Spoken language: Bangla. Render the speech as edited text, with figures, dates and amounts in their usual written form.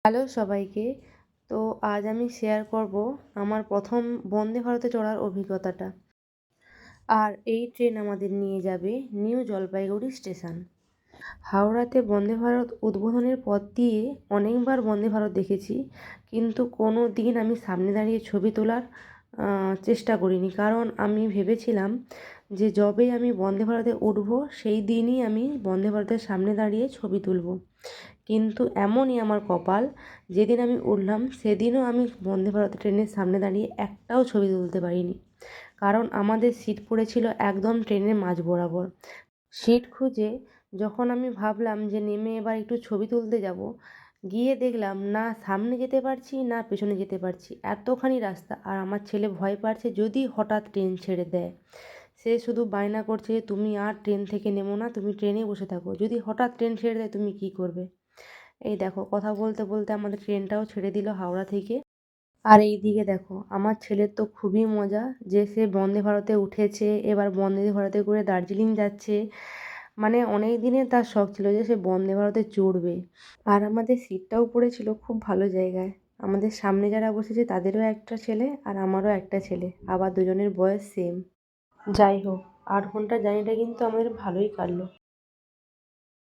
হ্যালো সবাইকে। তো আজ আমি শেয়ার করব আমার প্রথম বন্দে ভারতে চড়ার অভিজ্ঞতাটা। আর এই ট্রেন আমাদের নিয়ে যাবে নিউ জলপাইগুড়ি স্টেশন। হাওড়াতে বন্দে ভারত উদ্বোধনের পর দিয়ে অনেকবার বন্দে ভারত দেখেছি, কিন্তু কোনো দিন আমি সামনে দাঁড়িয়ে ছবি তোলার চেষ্টা করিনি। কারণ আমি ভেবেছিলাম যে যবে আমি বন্দে ভারতে উঠবো সেই দিনই আমি বন্দে ভারতের সামনে দাঁড়িয়ে ছবি তুলব। কিন্তু এমনই আমার কপাল, যেদিন আমি উঠলাম সেদিনও আমি বন্দে ভারত ট্রেনের সামনে দাঁড়িয়ে একটাও ছবি তুলতে পারিনি। কারণ আমাদের সিট পড়েছিল একদম ট্রেনের মাঝ বরাবর। সিট খুঁজে যখন আমি ভাবলাম যে নেমে এবার একটু ছবি তুলতে যাব, গিয়ে দেখলাম না সামনে যেতে পারছি না পেছনে যেতে পারছি, এতখানি রাস্তা। আর আমার ছেলে ভয় পাচ্ছে যদি হঠাৎ ট্রেন ছেড়ে দেয়। সে শুধু বায়না করছে যে তুমি আর ট্রেন থেকে নেমো না, তুমি ট্রেনে বসে থাকো, যদি হঠাৎ ট্রেন ছেড়ে দেয় তুমি কী করবে। এই দেখো, কথা বলতে বলতে আমাদের ট্রেনটাও ছেড়ে দিল হাওড়া থেকে। আর এই দিকে দেখো, আমার ছেলের তো খুবই মজা যে সে বন্দে ভারতে উঠেছে, এবার বন্দে ভারতে করে দার্জিলিং যাচ্ছে। মানে অনেক দিনের তার শখ ছিল যে সে বন্দে ভারতে চড়বে। আর আমাদের সিটটাও পড়েছিল খুব ভালো জায়গায়। আমাদের সামনে যারা বসেছে তাদেরও একটা ছেলে আর আমারও একটা ছেলে, আবার দুজনের বয়স সেম। যাই হোক, 8 ঘন্টার জার্নিটা কিন্তু আমাদের ভালোই কাটলো।